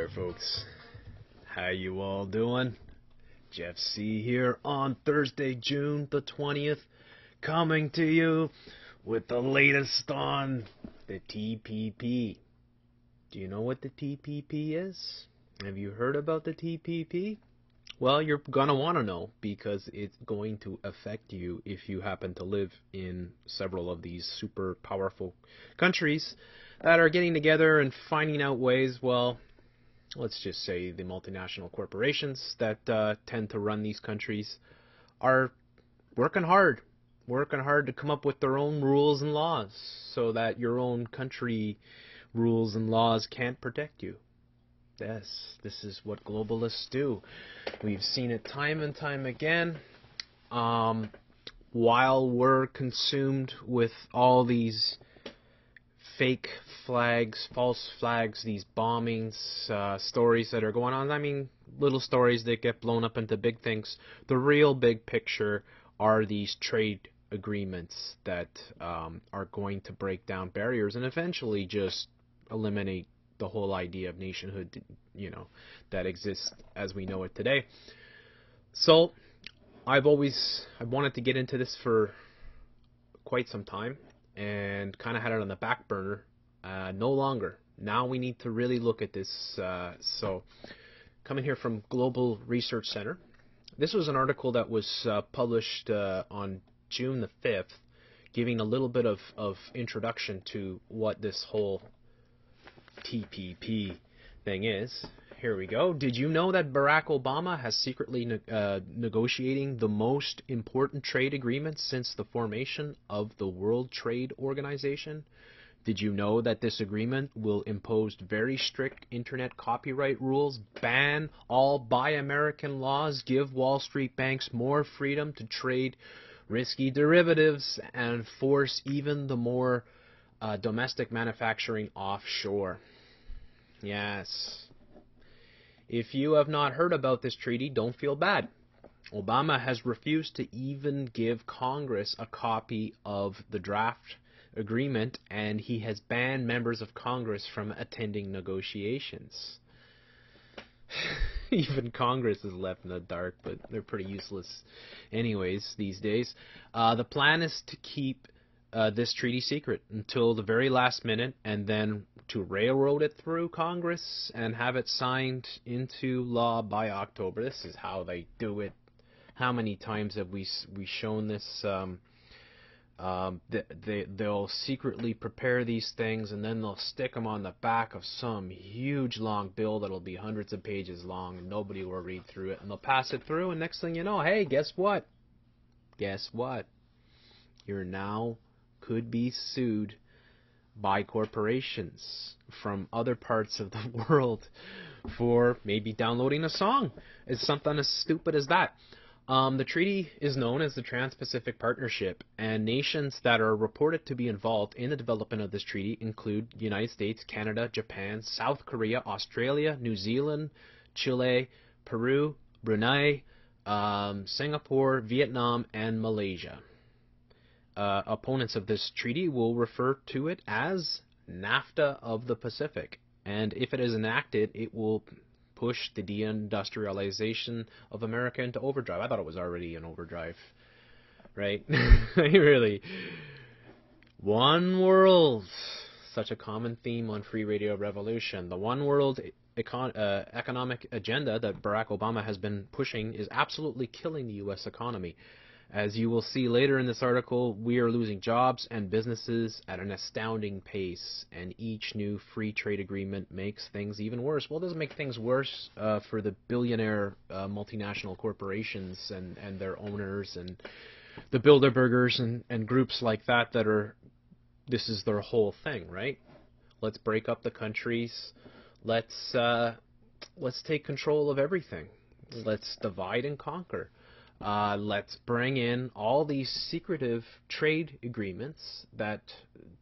there, folks. How you all doing? Jeff C. here on Thursday, June the 20th, coming to you with the latest on the TPP. Do you know what the TPP is? Have you heard about the TPP? Well, you're going to want to know because it's going to affect you if you happen to live in several of these super powerful countries that are getting together and finding out ways, well, let's just say the multinational corporations that tend to run these countries are working hard to come up with their own rules and laws so that your own country rules and laws can't protect you. Yes, this is what globalists do. We've seen it time and time again. While we're consumed with all these fake flags, false flags, these bombings, stories that are going on. I mean, little stories that get blown up into big things. The real big picture are these trade agreements that are going to break down barriers and eventually just eliminate the whole idea of nationhood, that exists as we know it today. So I wanted to get into this for quite some time and kind of had it on the back burner. No longer. Now we need to really look at this. So coming here from Global Research Center, this was an article that was published on June the 5th, giving a little bit of introduction to what this whole TPP thing is. Here we go. Did you know that Barack Obama has secretly negotiating the most important trade agreements since the formation of the World Trade Organization? Did you know that this agreement will impose very strict internet copyright rules, ban all Buy American laws, give Wall Street banks more freedom to trade risky derivatives, and force even the more domestic manufacturing offshore? Yes. If you have not heard about this treaty, don't feel bad. Obama has refused to even give Congress a copy of the draft agreement, and he has banned members of Congress from attending negotiations. Even Congress is left in the dark, but they're pretty useless anyways these days. The plan is to keep this treaty secret until the very last minute, and then to railroad it through Congress and have it signed into law by October. This is how they do it. How many times have we shown this? They'll secretly prepare these things, and then they'll stick them on the back of some huge long bill that'll be hundreds of pages long, and nobody will read through it, and they'll pass it through, and next thing you know, hey, guess what? Guess what? You're now could be sued by corporations from other parts of the world for maybe downloading a song. It's something as stupid as that. The treaty is known as the Trans-Pacific Partnership, and nations that are reported to be involved in the development of this treaty include the United States, Canada, Japan, South Korea, Australia, New Zealand, Chile, Peru, Brunei, Singapore, Vietnam, and Malaysia. Opponents of this treaty will refer to it as NAFTA of the Pacific, and if it is enacted, it will push the deindustrialization of America into overdrive. I thought it was already in overdrive, right? Really. One world, such a common theme on Free Radio Revolution. The one world economic agenda that Barack Obama has been pushing is absolutely killing the U.S. economy. As you will see later in this article, we are losing jobs and businesses at an astounding pace, and each new free trade agreement makes things even worse. Well, it doesn't make things worse for the billionaire multinational corporations and their owners and the Bilderbergers and groups like that this is their whole thing, right? Let's break up the countries. Let's take control of everything. Let's divide and conquer. Let's bring in all these secretive trade agreements that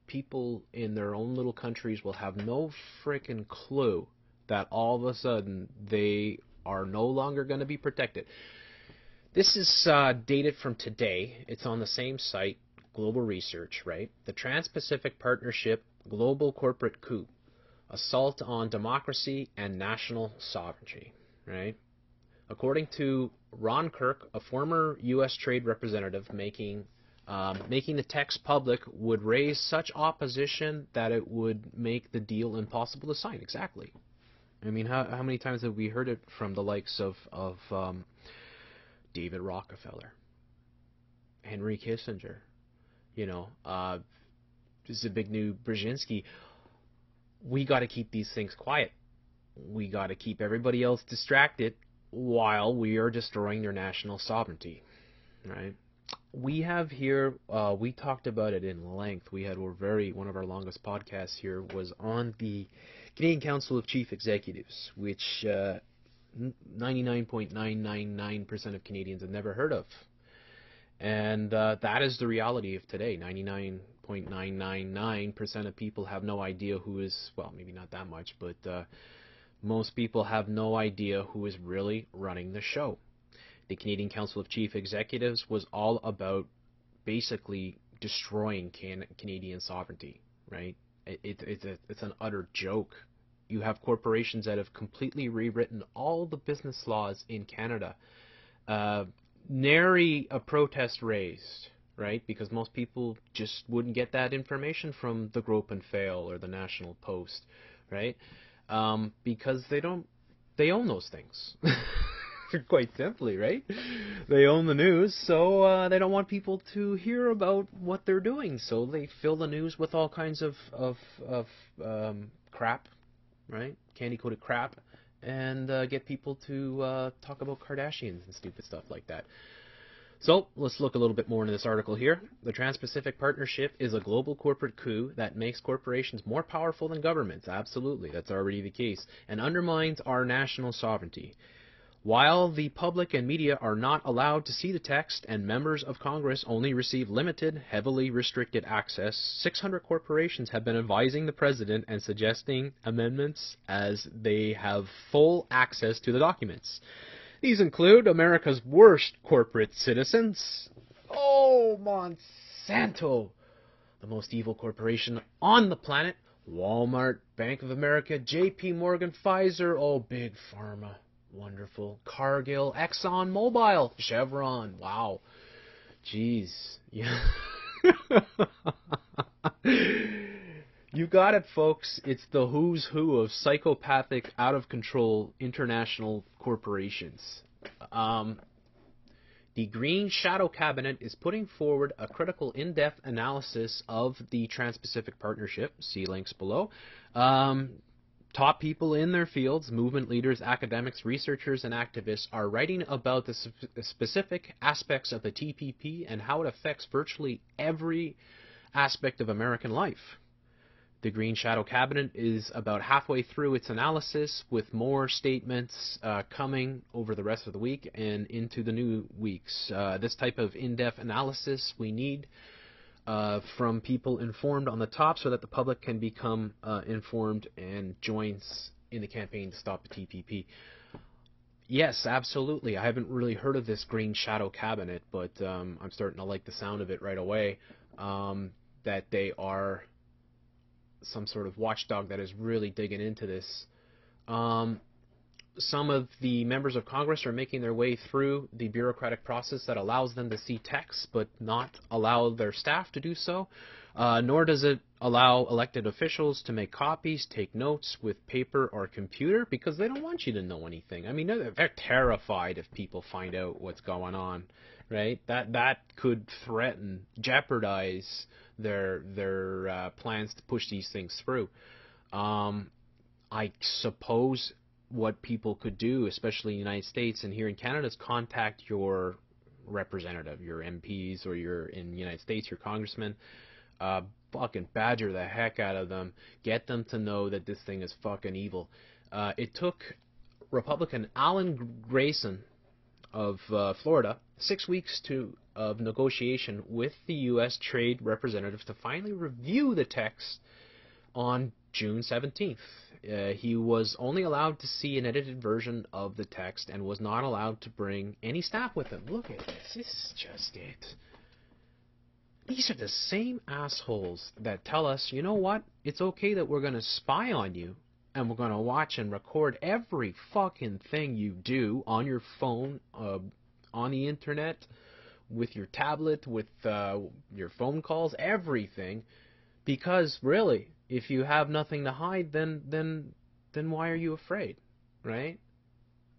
people in their own little countries will have no frickin' clue that all of a sudden they are no longer going to be protected. This is dated from today. It's on the same site, Global Research, right? The Trans-Pacific Partnership Global Corporate Coup. assault on democracy and national sovereignty, right? According to Ron Kirk, a former U.S. trade representative, making the text public would raise such opposition that it would make the deal impossible to sign. Exactly. I mean, how many times have we heard it from the likes of David Rockefeller, Henry Kissinger, Zbigniew Brzezinski? We got to keep these things quiet. We got to keep everybody else distracted while we are destroying their national sovereignty, right? We have here, we talked about it in length. One of our longest podcasts here was on the Canadian Council of Chief Executives, which 99.999% of Canadians have never heard of. And that is the reality of today. 99.999% of people have no idea who is, well, maybe not that much, but most people have no idea who is really running the show. The Canadian Council of Chief Executives was all about basically destroying Canadian sovereignty, right? It's an utter joke. You have corporations that have completely rewritten all the business laws in Canada. Nary a protest raised, right? Because most people just wouldn't get that information from the Grope and Fail or the National Post, right? Because they own those things. Quite simply, right? They own the news, so they don't want people to hear about what they're doing. So they fill the news with all kinds of crap, right? Candy-coated crap, and get people to talk about Kardashians and stupid stuff like that. So let's look a little bit more into this article here. The Trans-Pacific Partnership is a global corporate coup that makes corporations more powerful than governments. Absolutely, that's already the case, and undermines our national sovereignty. While the public and media are not allowed to see the text and members of Congress only receive limited, heavily restricted access, 600 corporations have been advising the president and suggesting amendments as they have full access to the documents. These include America's worst corporate citizens. Oh, Monsanto, the most evil corporation on the planet. Walmart, Bank of America, JP Morgan, Pfizer, oh, Big Pharma. Wonderful. Cargill, Exxon Mobil, Chevron. Wow. Jeez. Yeah. You got it, folks. It's the who's who of psychopathic, out-of-control international corporations. The Green Shadow Cabinet is putting forward a critical, in-depth analysis of the Trans-Pacific Partnership. See links below. Top people in their fields, movement leaders, academics, researchers, and activists are writing about the specific aspects of the TPP and how it affects virtually every aspect of American life. The Green Shadow Cabinet is about halfway through its analysis, with more statements coming over the rest of the week and into the new weeks. This type of in-depth analysis we need from people informed on the top so that the public can become informed and joins in the campaign to stop the TPP. Yes, absolutely. I haven't really heard of this Green Shadow Cabinet, but I'm starting to like the sound of it right away, that they are some sort of watchdog that is really digging into this. Some of the members of Congress are making their way through the bureaucratic process that allows them to see text but not allow their staff to do so, nor does it allow elected officials to make copies, take notes with paper or computer, because they don't want you to know anything. I mean, they're terrified if people find out what's going on, right? That could threaten, jeopardize their plans to push these things through. I suppose what people could do, especially in the United States and here in Canada, is contact your representative, your MPs, or in the United States, your congressman. Fucking badger the heck out of them. Get them to know that this thing is fucking evil. It took Republican Alan Grayson of Florida 6 weeks of negotiation with the U.S. trade representatives to finally review the text on June 17th. He was only allowed to see an edited version of the text and was not allowed to bring any staff with him. Look at this. This is just it. These are the same assholes that tell us, you know what, it's okay that we're going to spy on you, and we're going to watch and record every fucking thing you do on your phone, on the internet, with your tablet, with your phone calls, everything. Because really, if you have nothing to hide, then why are you afraid, right?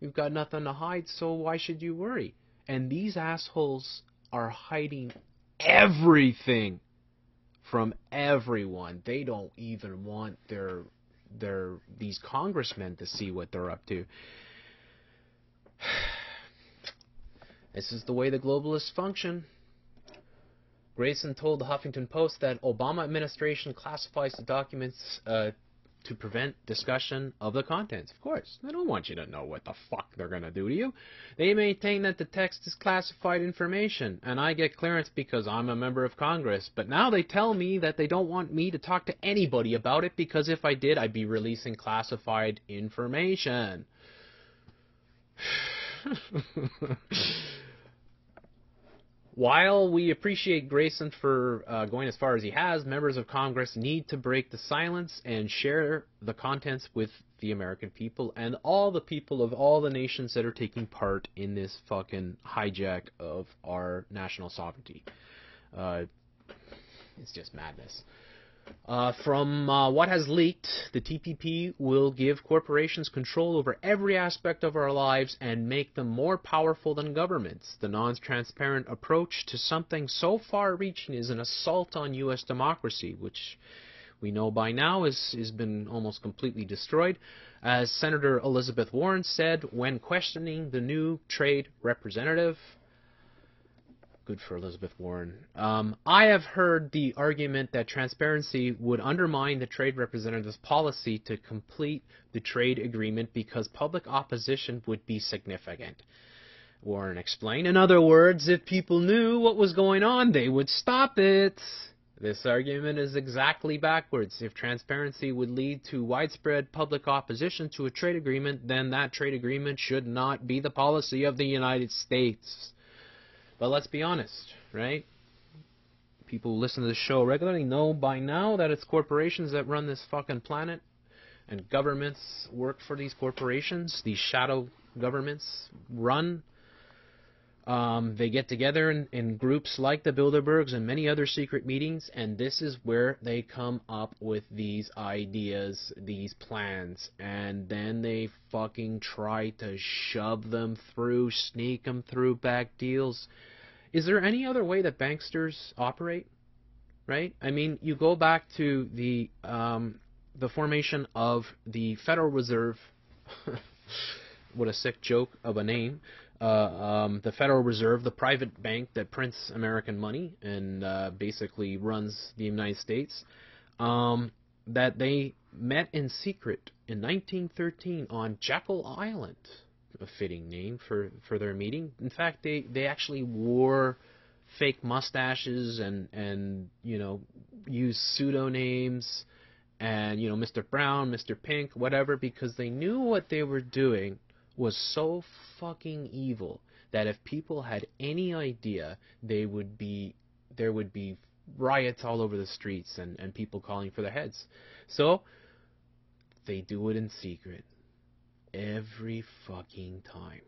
You've got nothing to hide, so why should you worry? And these assholes are hiding everything from everyone. They don't even want these congressmen to see what they're up to. This is the way the globalists function. Grayson told the Huffington Post that Obama administration classifies the documents to prevent discussion of the contents. Of course, they don't want you to know what the fuck they're going to do to you. They maintain that the text is classified information, and I get clearance because I'm a member of Congress. But now they tell me that they don't want me to talk to anybody about it because if I did, I'd be releasing classified information. While we appreciate Grayson for going as far as he has, members of Congress need to break the silence and share the contents with the American people and all the people of all the nations that are taking part in this fucking hijack of our national sovereignty. It's just madness. From what has leaked, the TPP will give corporations control over every aspect of our lives and make them more powerful than governments. The non-transparent approach to something so far-reaching is an assault on U.S. democracy, which we know by now has been almost completely destroyed. As Senator Elizabeth Warren said when questioning the new trade representative, good for Elizabeth Warren. I have heard the argument that transparency would undermine the trade representative's policy to complete the trade agreement because public opposition would be significant. Warren explained. In other words, if people knew what was going on, they would stop it. This argument is exactly backwards. If transparency would lead to widespread public opposition to a trade agreement, then that trade agreement should not be the policy of the United States. But let's be honest, right? People who listen to the show regularly know by now that it's corporations that run this fucking planet, and governments work for these corporations. These shadow governments run. They get together in groups like the Bilderbergs and many other secret meetings, and this is where they come up with these ideas, these plans, and then they fucking try to shove them through, sneak them through back deals. Is there any other way that banksters operate? Right? I mean, you go back to the formation of the Federal Reserve. What a sick joke of a name. The Federal Reserve, the private bank that prints American money and basically runs the United States, that they met in secret in 1913 on Jekyll Island. A fitting name for their meeting. In fact, they actually wore fake mustaches and you know, used pseudonames and, you know, Mr. Brown, Mr. Pink, whatever, because they knew what they were doing was so fucking evil that if people had any idea, there would be riots all over the streets and people calling for their heads. So they do it in secret. Every fucking time.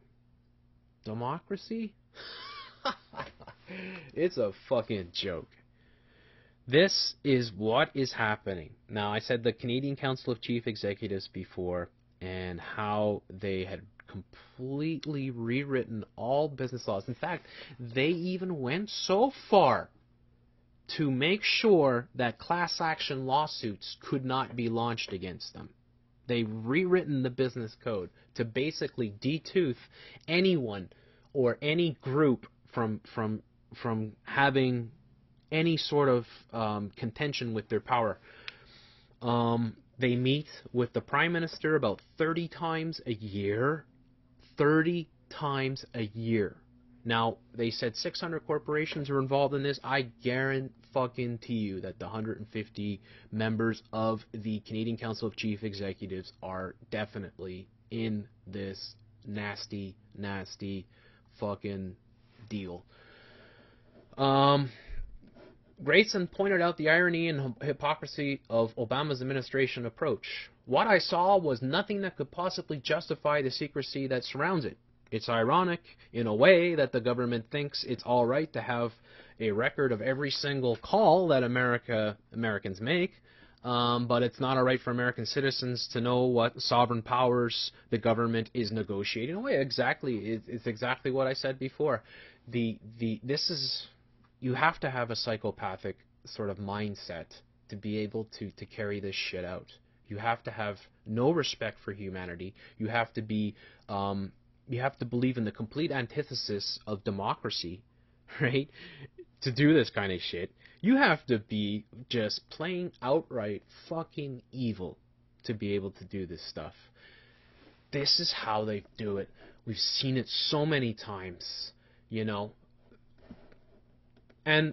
Democracy? It's a fucking joke. This is what is happening. Now, I said the Canadian Council of Chief Executives before, and how they had completely rewritten all business laws. In fact, they even went so far to make sure that class action lawsuits could not be launched against them. They've rewritten the business code to basically detooth anyone or any group from having any sort of contention with their power. They meet with the Prime Minister about 30 times a year. 30 times a year. Now, they said 600 corporations are involved in this. I guarantee you that the 150 members of the Canadian Council of Chief Executives are definitely in this nasty, nasty fucking deal. Grayson pointed out the irony and hypocrisy of Obama's administration approach. What I saw was nothing that could possibly justify the secrecy that surrounds it. It's ironic, in a way, that the government thinks it's all right to have a record of every single call that Americans make, but it's not all right for American citizens to know what sovereign powers the government is negotiating away. Exactly, it's exactly what I said before. This is, you have to have a psychopathic sort of mindset to be able to carry this shit out. You have to have no respect for humanity. You have to be you have to believe in the complete antithesis of democracy, right? To do this kind of shit, you have to be just plain outright fucking evil to be able to do this stuff. This is how they do it. We've seen it so many times, you know. And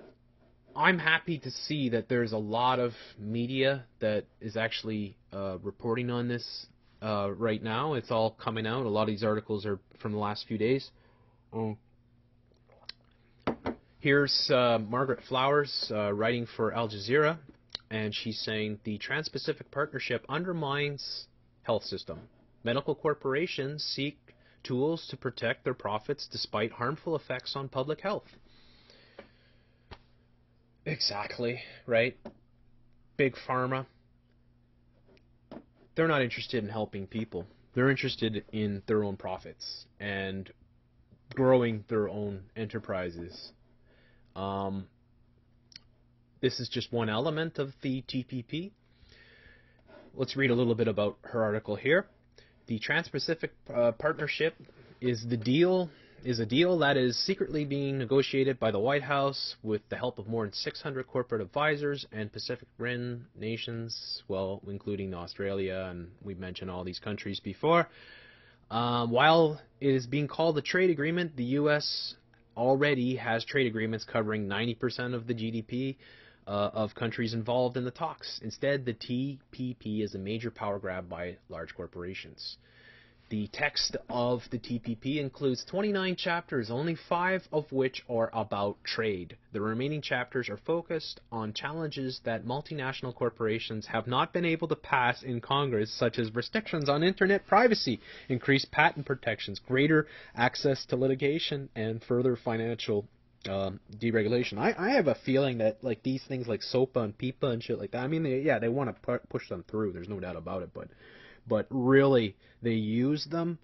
I'm happy to see that there's a lot of media that is actually reporting on this right now. It's all coming out. A lot of these articles are from the last few days. Here's Margaret Flowers writing for Al Jazeera, and she's saying the Trans-Pacific Partnership undermines health system. Medical corporations seek tools to protect their profits despite harmful effects on public health. Exactly, right? Big Pharma. They're not interested in helping people. They're interested in their own profits and growing their own enterprises. This is just one element of the TPP. Let's read a little bit about her article here. The Trans-Pacific Partnership is a deal that is secretly being negotiated by the White House with the help of more than 600 corporate advisors and Pacific Rim nations, well, including Australia, and we've mentioned all these countries before. While it is being called a trade agreement, the U.S. already has trade agreements covering 90% of the GDP of countries involved in the talks. Instead, the TPP is a major power grab by large corporations. The text of the TPP includes 29 chapters, only 5 of which are about trade. The remaining chapters are focused on challenges that multinational corporations have not been able to pass in Congress, such as restrictions on internet privacy, increased patent protections, greater access to litigation, and further financial deregulation. I have a feeling that like these things like SOPA and PIPA and shit like that, I mean, they want to push them through. There's no doubt about it, but really they use them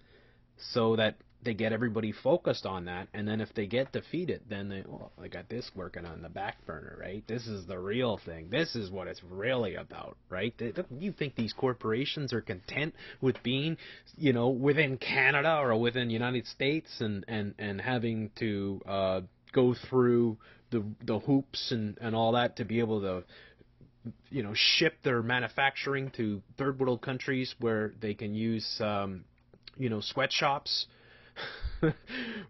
so that they get everybody focused on that, and then if they get defeated, then they got this working on the back burner, right? This is the real thing. This is what it's really about, right? You think these corporations are content with being, you know, within Canada or within the United States and having to go through the hoops and all that to be able to, you know, ship their manufacturing to third world countries where they can use, you know, sweatshops,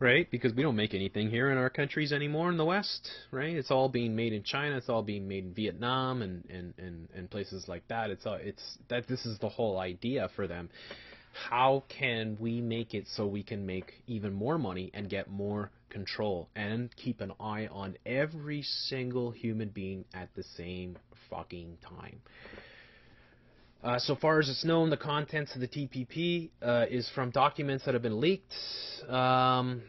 right? Because we don't make anything here in our countries anymore in the West, right? It's all being made in China. It's all being made in Vietnam and places like that. This is the whole idea for them. How can we make it so we can make even more money and get more control and keep an eye on every single human being at the same fucking time? So far as it's known, the contents of the TPP is from documents that have been leaked from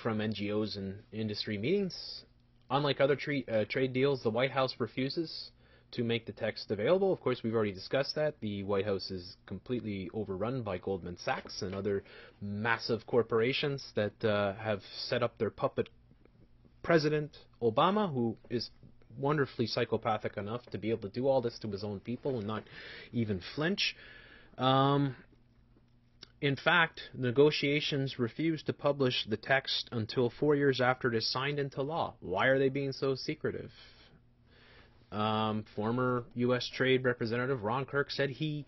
NGOs and industry meetings. Unlike other trade deals, the White House refuses to make the text available. Of course, we've already discussed that. The White House is completely overrun by Goldman Sachs and other massive corporations that have set up their puppet President Obama, who is wonderfully psychopathic enough to be able to do all this to his own people and not even flinch. In fact, negotiations refused to publish the text until 4 years after it is signed into law. Why are they being so secretive? Former U.S. Trade Representative Ron Kirk said he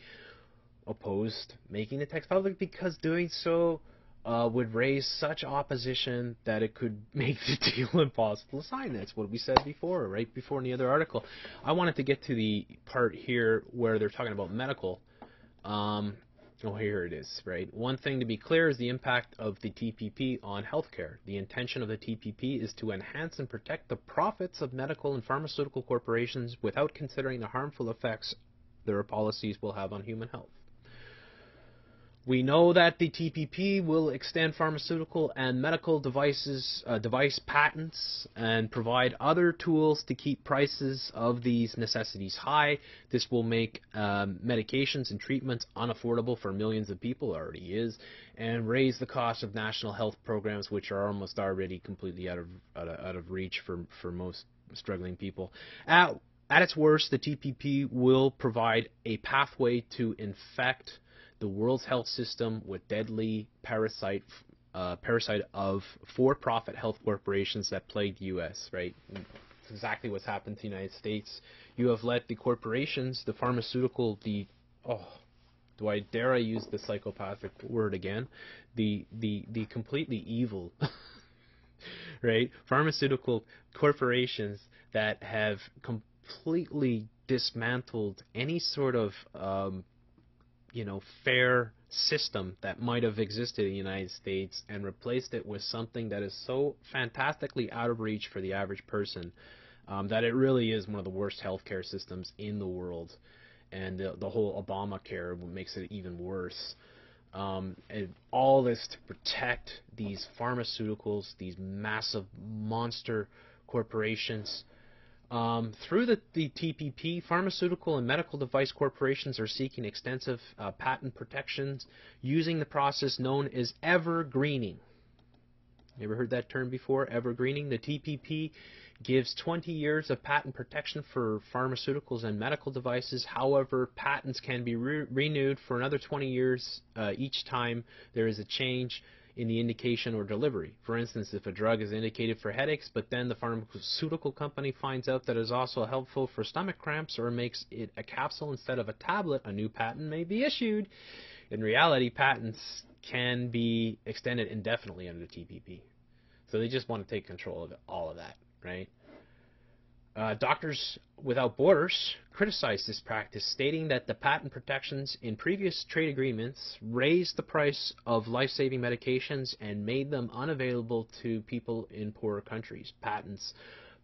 opposed making the text public because doing so would raise such opposition that it could make the deal impossible to sign. That's what we said before, right before in the other article. I wanted to get to the part here where they're talking about medical. Oh, here it is, right? One thing to be clear is the impact of the TPP on healthcare. The intention of the TPP is to enhance and protect the profits of medical and pharmaceutical corporations without considering the harmful effects their policies will have on human health. We know that the TPP will extend pharmaceutical and medical device patents and provide other tools to keep prices of these necessities high. This will make medications and treatments unaffordable for millions of people, already is, and raise the cost of national health programs, which are almost already completely out of reach for most struggling people. At its worst, the TPP will provide a pathway to infect the world's health system with deadly parasite of for-profit health corporations that plague the U.S., right? It's exactly what's happened to the United States. You have let the corporations, the pharmaceutical, dare I use the psychopathic word again? The completely evil, right? Pharmaceutical corporations that have completely dismantled any sort of fair system that might have existed in the United States and replaced it with something that is so fantastically out of reach for the average person that it really is one of the worst healthcare systems in the world. And the whole Obamacare makes it even worse. And all this to protect these pharmaceuticals, these massive monster corporations. Through the TPP, pharmaceutical and medical device corporations are seeking extensive patent protections using the process known as evergreening. You ever heard that term before, evergreening? The TPP gives 20 years of patent protection for pharmaceuticals and medical devices. However, patents can be renewed for another 20 years each time there is a change in the indication or delivery. For instance, if a drug is indicated for headaches, but then the pharmaceutical company finds out that it is also helpful for stomach cramps or makes it a capsule instead of a tablet, a new patent may be issued. In reality, patents can be extended indefinitely under the TPP. So they just want to take control of all of that, right? Doctors Without Borders criticized this practice, stating that the patent protections in previous trade agreements raised the price of life-saving medications and made them unavailable to people in poorer countries. Patents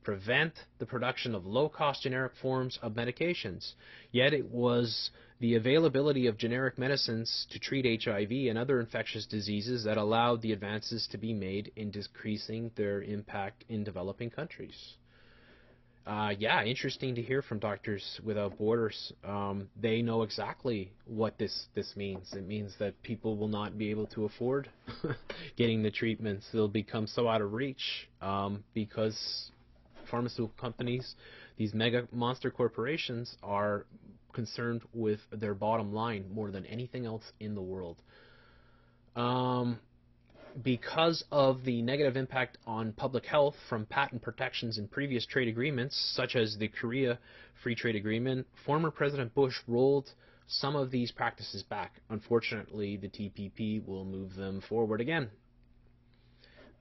prevent the production of low-cost generic forms of medications, yet it was the availability of generic medicines to treat HIV and other infectious diseases that allowed the advances to be made in decreasing their impact in developing countries. Yeah, interesting to hear from Doctors Without Borders. They know exactly what this means. It means that people will not be able to afford getting the treatments. They'll become so out of reach because pharmaceutical companies, these mega monster corporations, are concerned with their bottom line more than anything else in the world. Because of the negative impact on public health from patent protections in previous trade agreements, such as the Korea Free Trade Agreement, former President Bush rolled some of these practices back. Unfortunately, the TPP will move them forward again.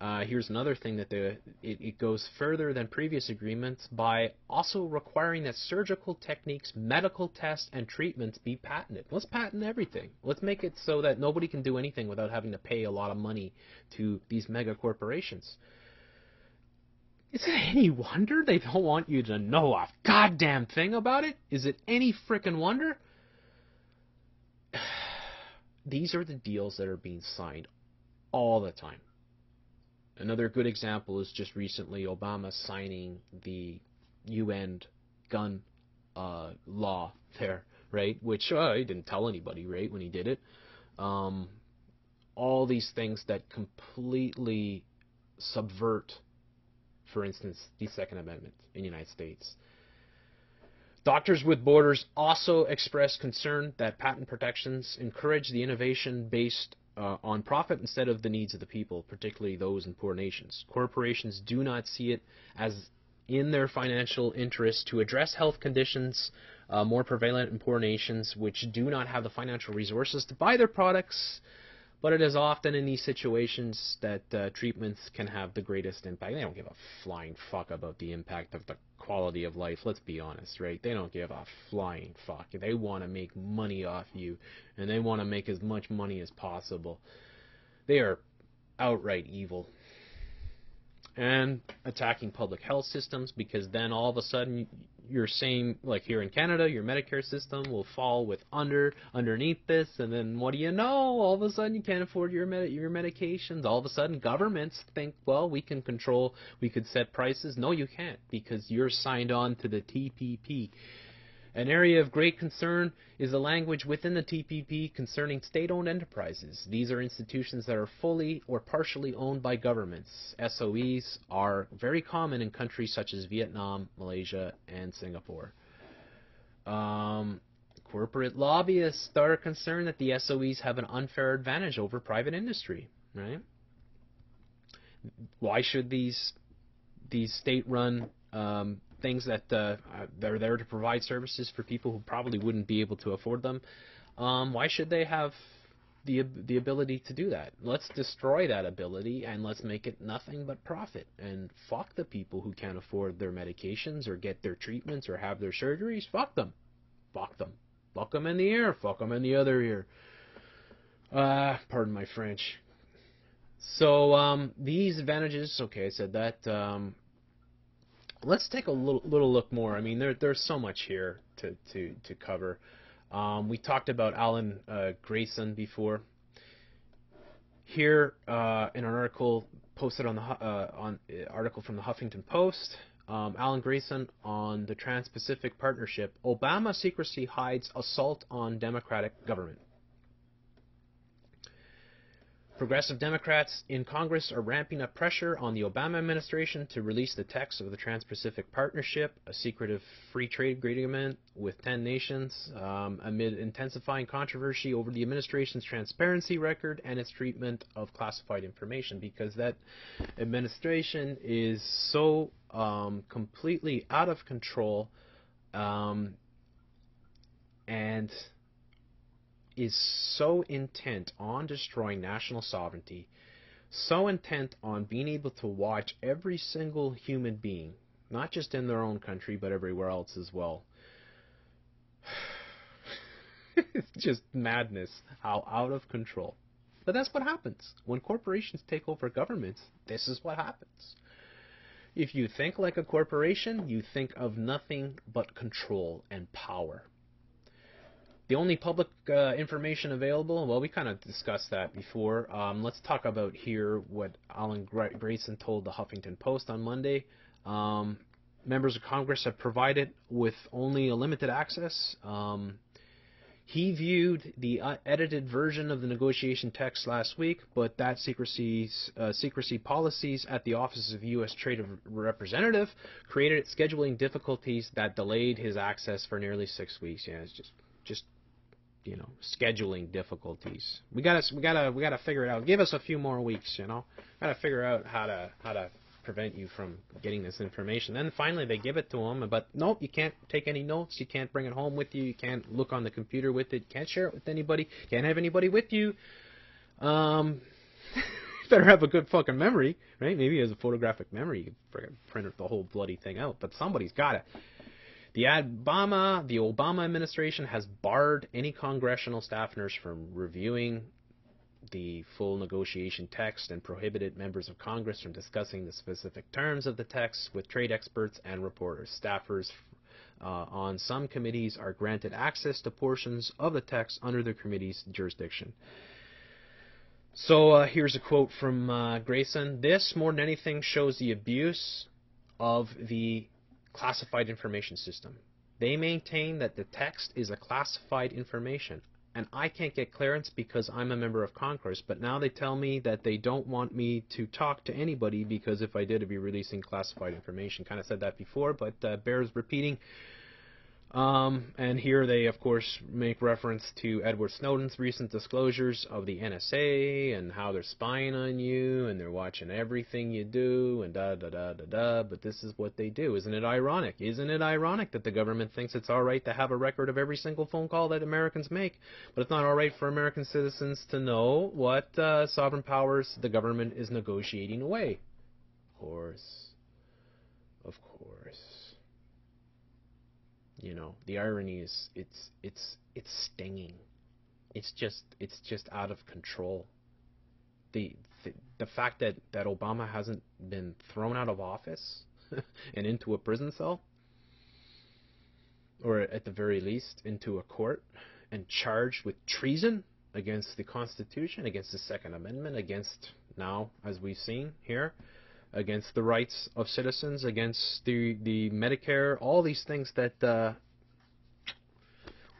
Here's another thing that it goes further than previous agreements by also requiring that surgical techniques, medical tests, and treatments be patented. Let's patent everything. Let's make it so that nobody can do anything without having to pay a lot of money to these mega corporations. Is it any wonder they don't want you to know a goddamn thing about it? Is it any frickin' wonder? These are the deals that are being signed all the time. Another good example is just recently Obama signing the UN gun law there, right? Which he didn't tell anybody, right, when he did it. All these things that completely subvert, for instance, the Second Amendment in the United States. Doctors With Borders also expressed concern that patent protections encourage the innovation based on profit instead of the needs of the people, particularly those in poor nations. Corporations do not see it as in their financial interest to address health conditions more prevalent in poor nations, which do not have the financial resources to buy their products, But it is often in these situations that treatments can have the greatest impact. They don't give a flying fuck about the impact of the quality of life. Let's be honest, right? They don't give a flying fuck. They want to make money off you, and they want to make as much money as possible. They are outright evil. And attacking public health systems, because then all of a sudden your same, like here in Canada, your Medicare system will fall with underneath this, and then what do you know? All of a sudden you can't afford your medications. All of a sudden governments think, well, we can control, we could set prices. No, you can't, because you're signed on to the TPP. An area of great concern is the language within the TPP concerning state-owned enterprises. These are institutions that are fully or partially owned by governments. SOEs are very common in countries such as Vietnam, Malaysia, and Singapore. Corporate lobbyists are concerned that the SOEs have an unfair advantage over private industry, right? Why should these state-run things that they're there to provide services for people who probably wouldn't be able to afford them, why should they have the ability to do that? Let's destroy that ability and let's make it nothing but profit, and fuck the people who can't afford their medications or get their treatments or have their surgeries. Fuck them. Fuck them. Fuck them in the ear. Fuck them in the other ear. Pardon my French. So these advantages, okay, I said that. Let's take a little look more. I mean, there's so much here to cover. We talked about Alan Grayson before. Here, in an article posted on the article from the Huffington Post, Alan Grayson on the Trans-Pacific Partnership. Obama secrecy hides assault on democratic government. Progressive Democrats in Congress are ramping up pressure on the Obama administration to release the text of the Trans-Pacific Partnership, a secretive free trade agreement with 10 nations, amid intensifying controversy over the administration's transparency record and its treatment of classified information, because that administration is so completely out of control and is so intent on destroying national sovereignty, so intent on being able to watch every single human being, not just in their own country, but everywhere else as well. It's just madness, how out of control. But that's what happens. When corporations take over governments, this is what happens. If you think like a corporation, you think of nothing but control and power. The only public information available, well, we kind of discussed that before. Let's talk about here what Alan Grayson told the Huffington Post on Monday. Members of Congress have provided with only a limited access. He viewed the edited version of the negotiation text last week, but that secrecy policies at the Office of U.S. Trade Representative created scheduling difficulties that delayed his access for nearly 6 weeks. Yeah, it's just you know, scheduling difficulties. We gotta figure it out. Give us a few more weeks, you know. Gotta figure out how to prevent you from getting this information. Then finally they give it to him, but nope, you can't take any notes. You can't bring it home with you. You can't look on the computer with it. You can't share it with anybody. Can't have anybody with you. Better have a good fucking memory, right? Maybe he has a photographic memory. You can print the whole bloody thing out, but somebody's got it. The Obama administration has barred any congressional staffers from reviewing the full negotiation text and prohibited members of Congress from discussing the specific terms of the text with trade experts and reporters. Staffers on some committees are granted access to portions of the text under the committee's jurisdiction. So here's a quote from Grayson. This, more than anything, shows the abuse of the classified information system. They maintain that the text is a classified information, and I can't get clearance because I'm a member of Congress, but now they tell me that they don't want me to talk to anybody because if I did, I'd be releasing classified information. Kind of said that before, but bears repeating. And here they, of course, make reference to Edward Snowden's recent disclosures of the NSA and how they're spying on you and they're watching everything you do and da-da-da-da-da. But this is what they do. Isn't it ironic? Isn't it ironic that the government thinks it's all right to have a record of every single phone call that Americans make, but it's not all right for American citizens to know what sovereign powers the government is negotiating away? Of course. Of course. You know, the irony is it's stinging. It's just out of control. The the fact that Obama hasn't been thrown out of office and into a prison cell, or at the very least into a court and charged with treason against the Constitution, against the Second Amendment, against, now as we've seen here, against the rights of citizens, against the Medicare, all these things that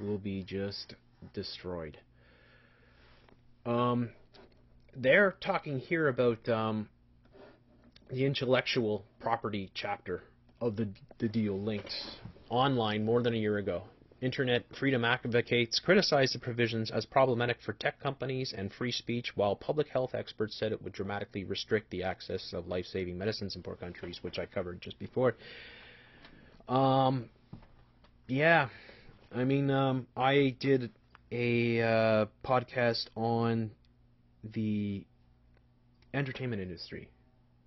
will be just destroyed. They're talking here about the intellectual property chapter of the deal linked online more than a year ago. Internet freedom advocates criticized the provisions as problematic for tech companies and free speech, while public health experts said it would dramatically restrict the access of life-saving medicines in poor countries, which I covered just before. Yeah, I mean, I did a podcast on the entertainment industry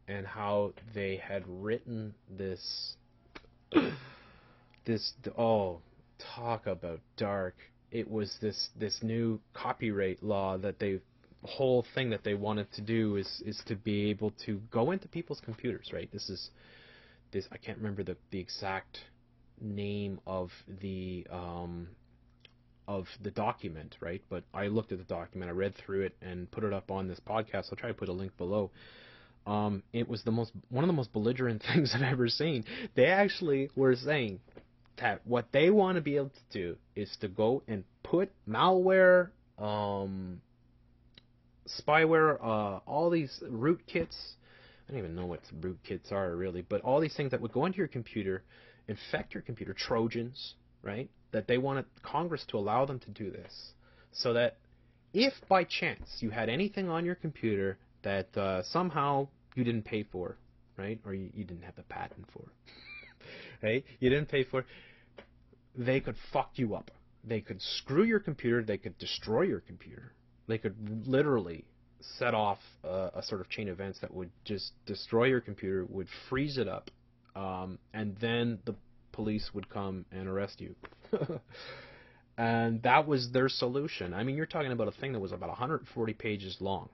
and how they had written this talk about dark. It was this new copyright law that whole thing that they wanted to do is to be able to go into people's computers, right? This I can't remember the exact name of the document, right? But I looked at the document, I read through it, and put it up on this podcast. I'll try to put a link below. It was one of the most belligerent things I've ever seen. They actually were saying that what they want to be able to do is to go and put malware, spyware, all these rootkits. I don't even know what rootkits are really, but all these things that would go into your computer, infect your computer, Trojans, right? That they wanted Congress to allow them to do this, so that if by chance you had anything on your computer that somehow you didn't pay for, right, or you didn't have the patent for, right, you didn't pay for, they could fuck you up. They could screw your computer. They could destroy your computer. They could literally set off a sort of chain of events that would just destroy your computer, would freeze it up, and then the police would come and arrest you. And that was their solution. I mean, you're talking about a thing that was about 140 pages long.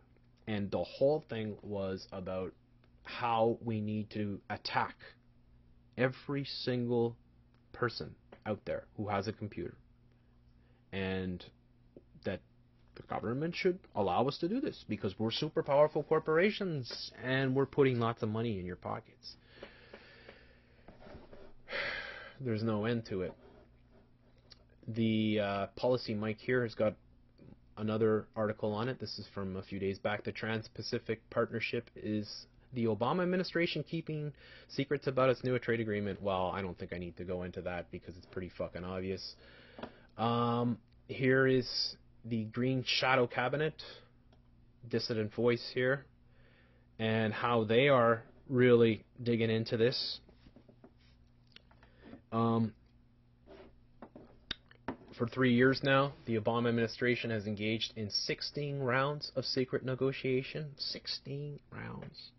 And the whole thing was about how we need to attack every single person out there who has a computer. And that the government should allow us to do this because we're super powerful corporations and we're putting lots of money in your pockets. There's no end to it. The Policy Mike here has got another article on it. This is from a few days back. The Trans-Pacific Partnership is the Obama administration keeping secrets about its new trade agreement. Well, I don't think I need to go into that because it's pretty fucking obvious. Here is the Green Shadow Cabinet, dissident voice here, and how they are really digging into this. For 3 years now, the Obama administration has engaged in 16 rounds of secret negotiation. 16 rounds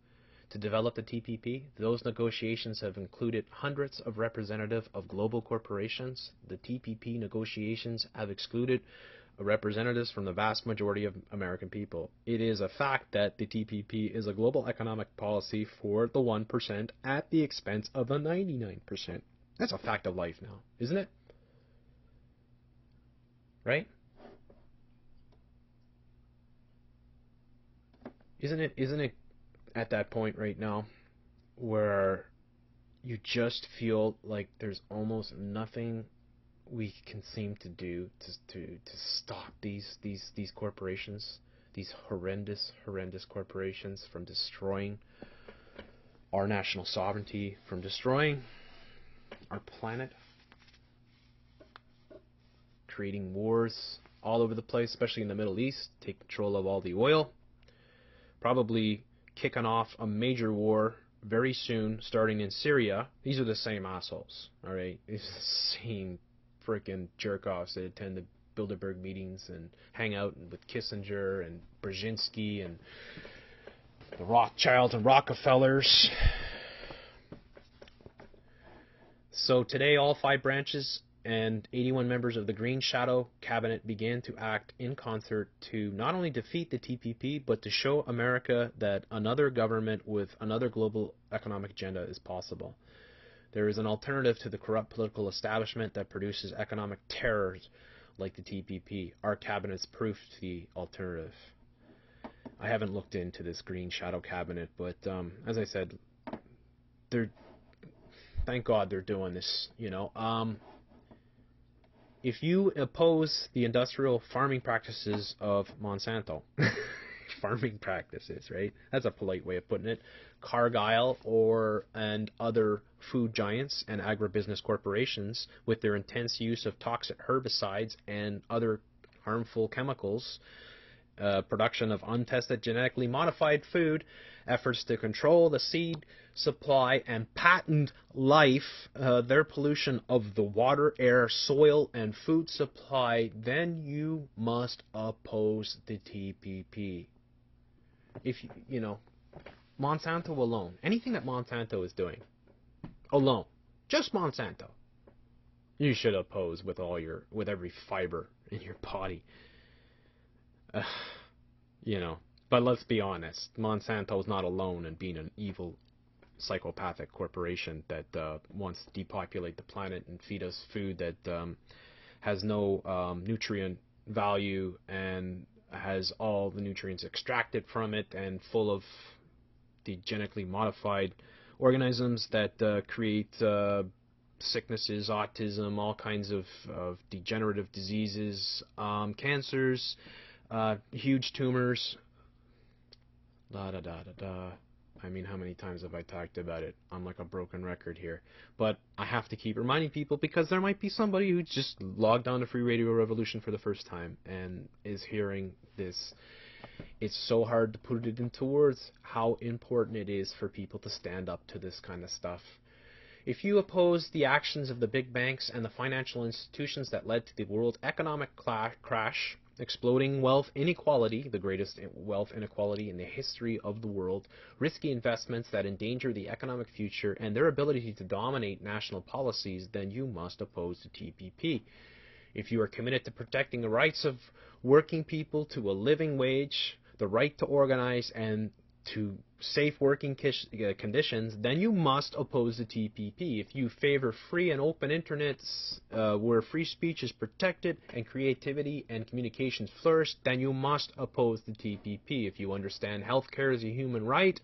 to develop the TPP. Those negotiations have included hundreds of representatives of global corporations. The TPP negotiations have excluded representatives from the vast majority of American people. It is a fact that the TPP is a global economic policy for the 1% at the expense of the 99%. That's a fact of life now, isn't it? Right? Isn't it at that point right now where you just feel like there's almost nothing we can seem to do to stop these corporations, these horrendous corporations, from destroying our national sovereignty, from destroying our planet? creating wars all over the place, especially in the Middle East, take control of all the oil, probably kicking off a major war very soon, starting in Syria. These are the same assholes, all right? These are the same freaking jerk-offs that attend the Bilderberg meetings and hang out with Kissinger and Brzezinski and the Rothschilds and Rockefellers. So today, all 5 branches and 81 members of the Green Shadow Cabinet began to act in concert to not only defeat the TPP, but to show America that another government with another global economic agenda is possible. There is an alternative to the corrupt political establishment that produces economic terrors like the TPP. Our cabinet's proof to the alternative. I haven't looked into this Green Shadow Cabinet, but as I said, thank God they're doing this, you know. If you oppose the industrial farming practices of Monsanto, farming practices, right? That's a polite way of putting it. Cargill and other food giants and agribusiness corporations, with their intense use of toxic herbicides and other harmful chemicals, production of untested genetically modified food, efforts to control the seed supply and patent life, their pollution of the water, air, soil, and food supply, then you must oppose the TPP. If you know, Monsanto alone, anything that Monsanto is doing alone, just Monsanto, you should oppose with every fiber in your body. You know, but let's be honest, Monsanto's not alone in being an evil, psychopathic corporation that wants to depopulate the planet and feed us food that has no nutrient value and has all the nutrients extracted from it and full of the genetically modified organisms that create sicknesses, autism, all kinds of degenerative diseases, cancers, huge tumors, I mean, how many times have I talked about it? I'm like a broken record here. But I have to keep reminding people because there might be somebody who just logged on to Free Radio Revolution for the first time and is hearing this. It's so hard to put it into words how important it is for people to stand up to this kind of stuff. If you oppose the actions of the big banks and the financial institutions that led to the world economic crash, exploding wealth inequality, the greatest wealth inequality in the history of the world, risky investments that endanger the economic future, and their ability to dominate national policies, then you must oppose the TPP. If you are committed to protecting the rights of working people to a living wage, the right to organize, and to safe working conditions, then you must oppose the TPP. If you favor free and open internets where free speech is protected and creativity and communications flourish, then you must oppose the TPP. If you understand healthcare as a human right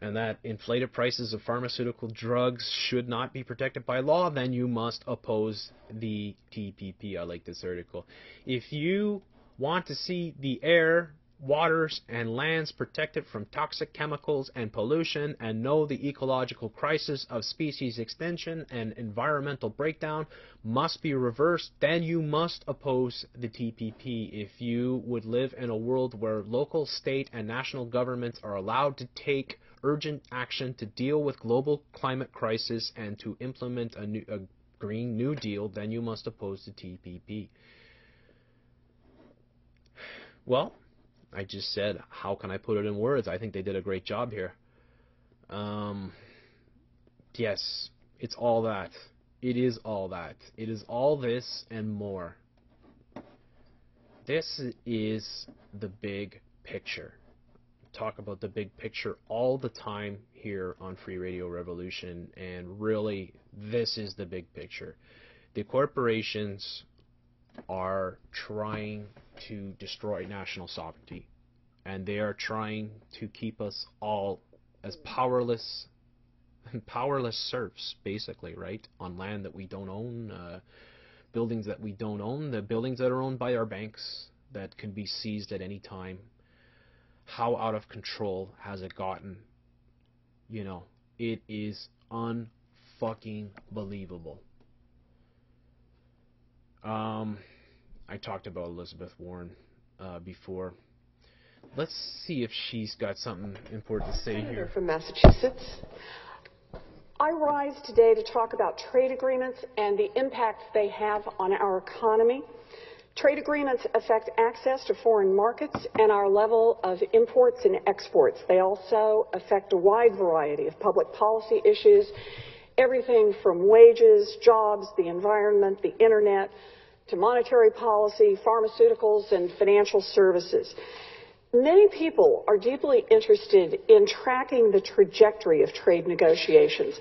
and that inflated prices of pharmaceutical drugs should not be protected by law, then you must oppose the TPP. I like this article. If you want to see the air, waters, and lands protected from toxic chemicals and pollution and know the ecological crisis of species extinction and environmental breakdown must be reversed, then you must oppose the TPP. If you would live in a world where local, state, and national governments are allowed to take urgent action to deal with global climate crisis and to implement a Green New Deal, then you must oppose the TPP. Well, I just said, how can I put it in words? I think they did a great job here. Yes, it's all that. It is all that. It is all this and more. This is the big picture. Talk about the big picture all the time here on Free Radio Revolution, and really, this is the big picture. The corporations are trying to destroy national sovereignty, and they are trying to keep us all as powerless serfs, basically, right? On land that we don't own, buildings that we don't own, the buildings that are owned by our banks that can be seized at any time. How out of control has it gotten? You know, it is unfucking believable. I talked about Elizabeth Warren before. Let's see if she's got something important to say here. From Massachusetts. I rise today to talk about trade agreements and the impact they have on our economy. Trade agreements affect access to foreign markets and our level of imports and exports. They also affect a wide variety of public policy issues, everything from wages, jobs, the environment, the internet, to monetary policy, pharmaceuticals, and financial services. Many people are deeply interested in tracking the trajectory of trade negotiations,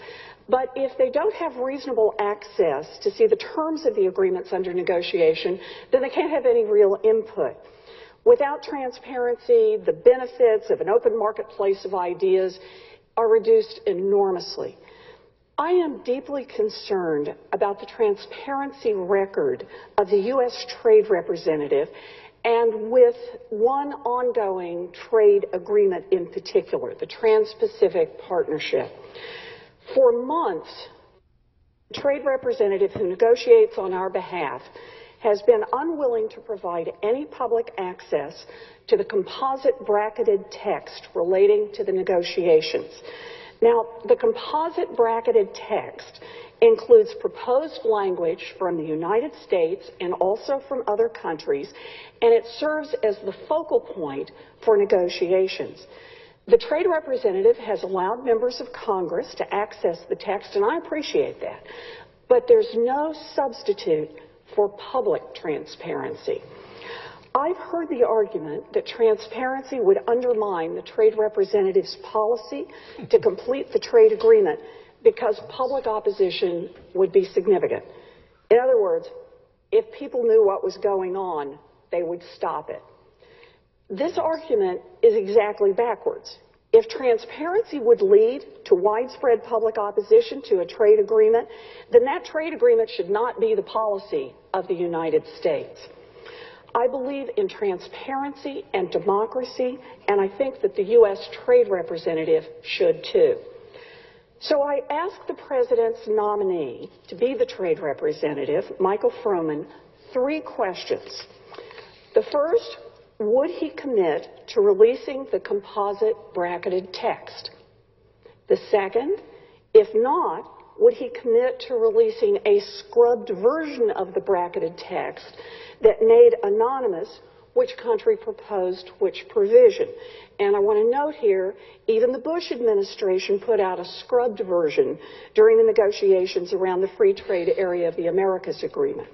but if they don't have reasonable access to see the terms of the agreements under negotiation, then they can't have any real input. Without transparency, the benefits of an open marketplace of ideas are reduced enormously. I am deeply concerned about the transparency record of the U.S. Trade Representative, and with one ongoing trade agreement in particular, the Trans-Pacific Partnership. For months, the trade representative who negotiates on our behalf has been unwilling to provide any public access to the composite bracketed text relating to the negotiations. Now, the composite bracketed text includes proposed language from the United States and also from other countries, and it serves as the focal point for negotiations. The trade representative has allowed members of Congress to access the text, and I appreciate that, but there's no substitute for public transparency. I've heard the argument that transparency would undermine the trade representative's policy to complete the trade agreement because public opposition would be significant. In other words, if people knew what was going on, they would stop it. This argument is exactly backwards. If transparency would lead to widespread public opposition to a trade agreement, then that trade agreement should not be the policy of the United States. I believe in transparency and democracy, and I think that the U.S. Trade Representative should too. So I asked the President's nominee to be the Trade Representative, Michael Froman, 3 questions. The first, would he commit to releasing the composite bracketed text? The second, if not, would he commit to releasing a scrubbed version of the bracketed text that made anonymous which country proposed which provision? And I want to note here, even the Bush administration put out a scrubbed version during the negotiations around the Free Trade Area of the Americas Agreement.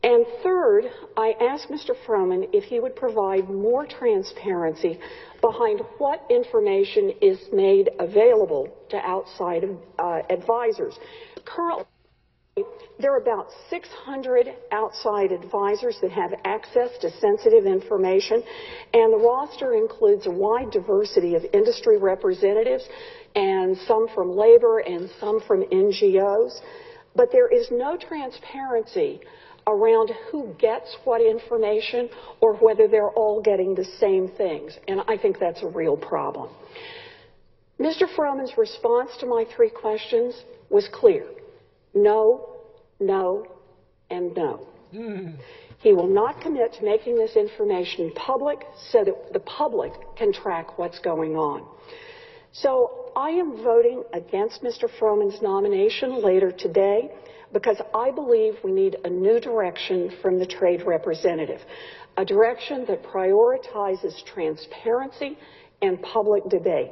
And third, I asked Mr. Froman if he would provide more transparency behind what information is made available to outside advisors. Currently, there are about 600 outside advisors that have access to sensitive information, and the roster includes a wide diversity of industry representatives, and some from labor and some from NGOs. But there is no transparency around who gets what information or whether they're all getting the same things, and I think that's a real problem. Mr. Froman's response to my 3 questions was clear. No, no, and no. He will not commit to making this information public so that the public can track what's going on. So I am voting against Mr. Froman's nomination later today because I believe we need a new direction from the trade representative, a direction that prioritizes transparency and public debate.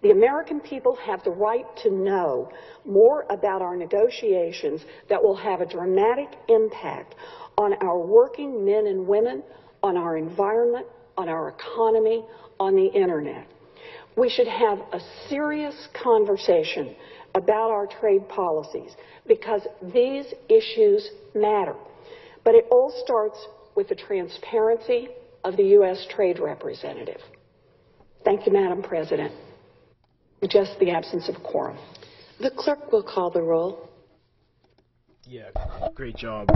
The American people have the right to know more about our negotiations that will have a dramatic impact on our working men and women, on our environment, on our economy, on the internet. We should have a serious conversation about our trade policies because these issues matter. But it all starts with the transparency of the U.S. Trade Representative. Thank you, Madam President. Just the absence of quorum. The clerk will call the roll. Yeah, great job,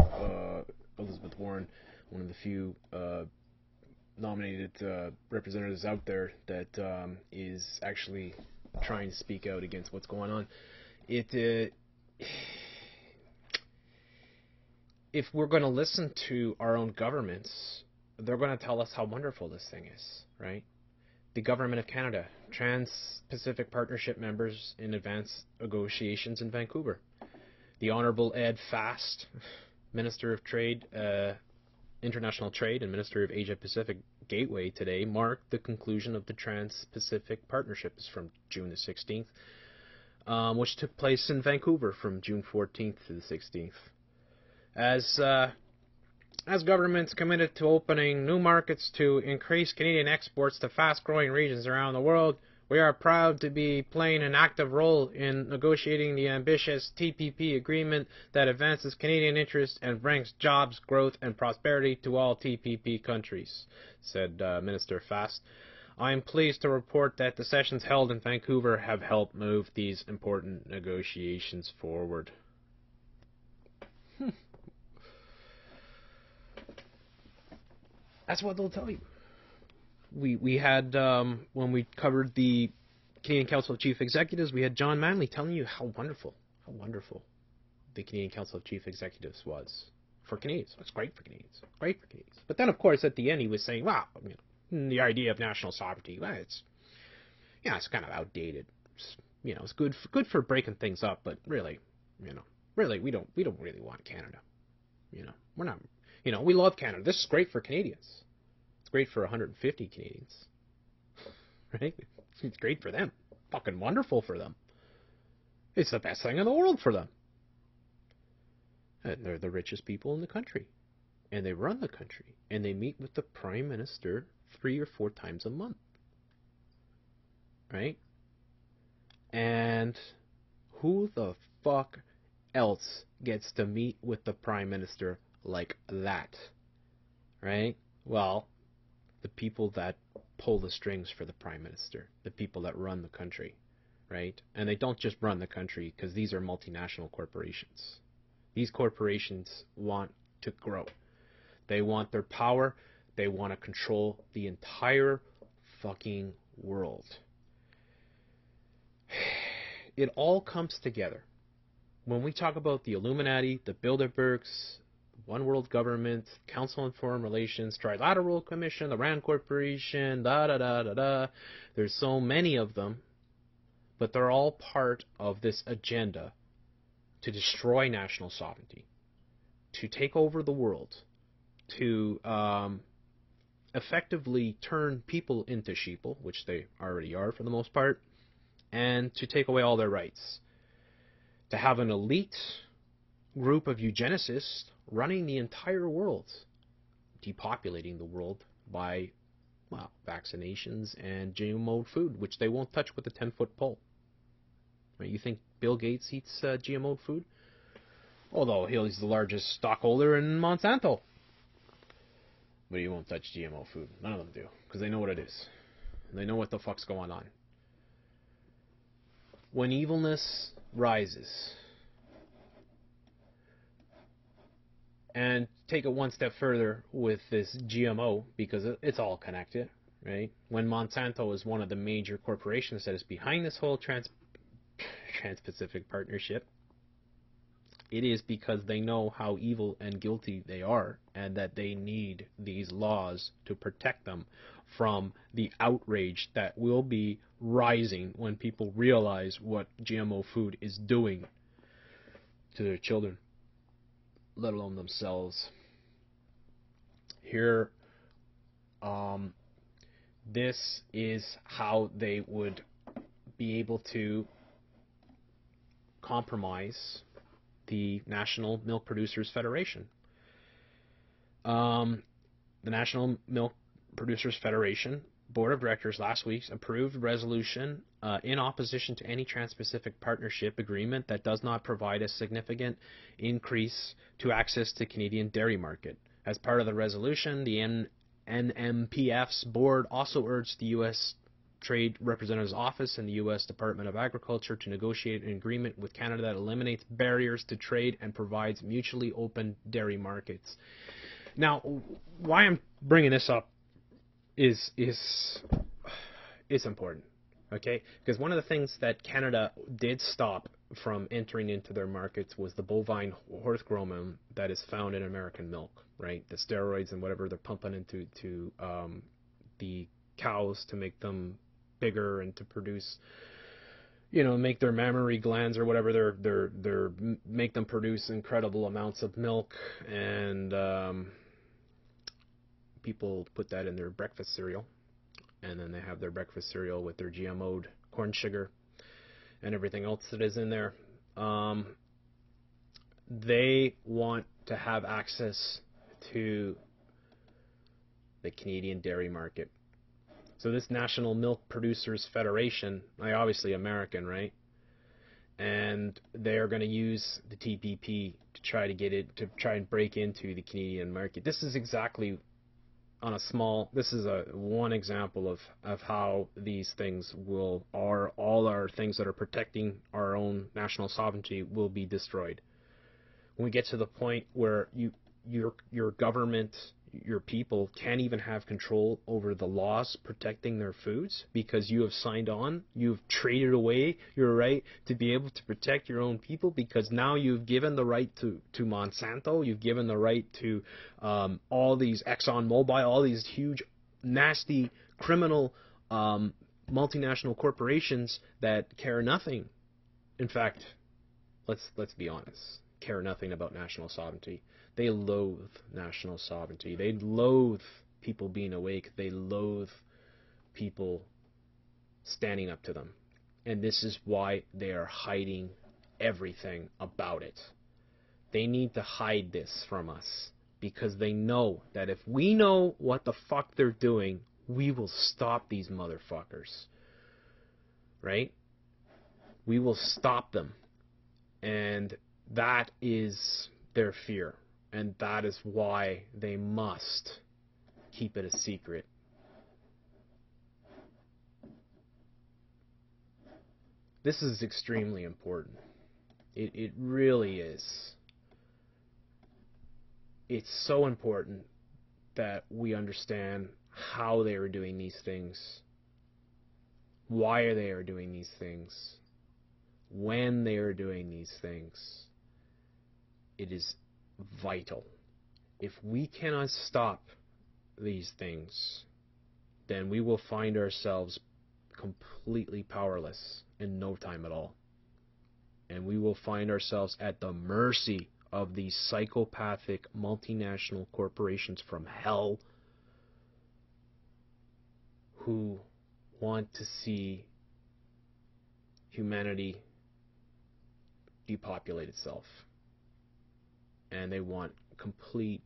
Elizabeth Warren, one of the few nominated representatives out there that is actually trying to speak out against what's going on. It's if we're going to listen to our own governments, they're going to tell us how wonderful this thing is, right? The Government of Canada, Trans-Pacific Partnership members in advanced negotiations in Vancouver. The Honourable Ed Fast, Minister of Trade, International Trade and Minister of Asia-Pacific Gateway today, marked the conclusion of the Trans-Pacific Partnerships from June the 16th, which took place in Vancouver from June 14th to the 16th. As governments committed to opening new markets to increase Canadian exports to fast-growing regions around the world, we are proud to be playing an active role in negotiating the ambitious TPP agreement that advances Canadian interests and brings jobs, growth, and prosperity to all TPP countries, said Minister Fast. I am pleased to report that the sessions held in Vancouver have helped move these important negotiations forward. That's what they'll tell you. We had, when we covered the Canadian Council of Chief Executives, we had John Manley telling you how wonderful the Canadian Council of Chief Executives was for Canadians. It's great for Canadians. Great for Canadians. But then, of course, at the end, he was saying, well, the idea of national sovereignty, well, it's kind of outdated. It's good for breaking things up, but really, we don't really want Canada. We're not, we love Canada. This is great for Canadians. It's great for 150 Canadians, right? It's great for them. Fucking wonderful for them. It's the best thing in the world for them. And they're the richest people in the country. And they run the country. And they meet with the Prime Minister 3 or 4 times a month. Right? And who the fuck else gets to meet with the Prime Minister like that? Right? Well, the people that pull the strings for the Prime Minister, the people that run the country, right? And they don't just run the country because these are multinational corporations. These corporations want to grow. They want their power. They want to control the entire fucking world. It all comes together. When we talk about the Illuminati, the Bilderbergs, One World Government, Council on Foreign Relations, Trilateral Commission, the Rand Corporation, there's so many of them, but they're all part of this agenda to destroy national sovereignty, to take over the world, to effectively turn people into sheeple, which they already are for the most part, and to take away all their rights. To have an elite group of eugenicists running the entire world, depopulating the world by, well, vaccinations and GMO food, which they won't touch with a 10-foot pole. Right? You think Bill Gates eats GMO food? Although he's the largest stockholder in Monsanto. But he won't touch GMO food. None of them do, because they know what it is. And they know what the fuck's going on. When evilness rises, and take it one step further with this GMO, because it's all connected, right? When Monsanto is one of the major corporations that is behind this whole Trans-Pacific Partnership, it is because they know how evil and guilty they are, and that they need these laws to protect them from the outrage that will be rising when people realize what GMO food is doing to their children, let alone themselves. Here, this is how they would be able to compromise the National Milk Producers Federation. The National Milk Producers Federation Board of Directors last week approved a resolution in opposition to any Trans-Pacific Partnership agreement that does not provide a significant increase to access to Canadian dairy market. As part of the resolution, the NMPF's board also urged the U.S. Trade Representative's Office and the U.S. Department of Agriculture to negotiate an agreement with Canada that eliminates barriers to trade and provides mutually open dairy markets. Now, why I'm bringing this up is important. Okay? Because one of the things that Canada did stop from entering into their markets was the bovine horse hormone that is found in American milk, right? The steroids and whatever they're pumping into the cows to make them bigger and to produce, make their mammary glands or whatever, they're make them produce incredible amounts of milk, and people put that in their breakfast cereal, and then they have their breakfast cereal with their GMO'd corn sugar and everything else that is in there. They want to have access to the Canadian dairy market. So this National Milk Producers Federation, obviously American, right? And they're going to use the TPP to try and break into the Canadian market. This is exactly this is one example of how these things all our things that are protecting our own national sovereignty will be destroyed. When we get to the point where your government, your people can't even have control over the laws protecting their foods because you have signed on, you've traded away your right to be able to protect your own people, because now you've given the right to Monsanto, you've given the right to all these ExxonMobil, all these huge, nasty, criminal multinational corporations that care nothing. In fact, let's be honest, care nothing about national sovereignty. They loathe national sovereignty. They loathe people being awake. They loathe people standing up to them. And this is why they are hiding everything about it. They need to hide this from us because they know that if we know what the fuck they're doing, we will stop these motherfuckers. Right? We will stop them. And that is their fear. And that is why they must keep it a secret. This is extremely important. It really is. It's so important that we understand how they are doing these things, why they are doing these things, when they are doing these things. It is vital. If we cannot stop these things, then we will find ourselves completely powerless in no time at all. And we will find ourselves at the mercy of these psychopathic multinational corporations from hell who want to see humanity depopulate itself. And they want complete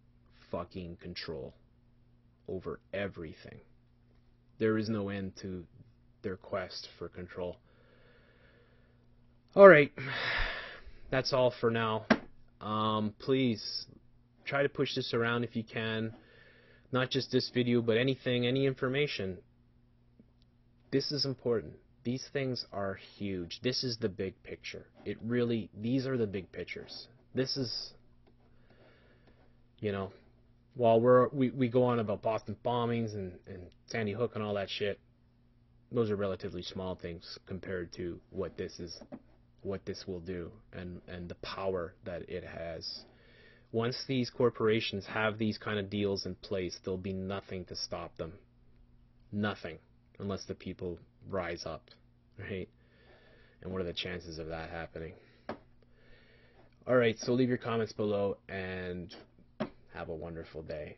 fucking control over everything. There is no end to their quest for control. Alright, that's all for now. Please try to push this around if you can. Not just this video, but anything, any information. This is important. These things are huge. This is the big picture. These are the big pictures. This is, while we go on about Boston bombings and Sandy Hook and all that shit, those are relatively small things compared to what this will do, and the power that it has. Once these corporations have these kind of deals in place, there'll be nothing to stop them. Nothing, unless the people rise up, right? And what are the chances of that happening? Alright, so leave your comments below and have a wonderful day.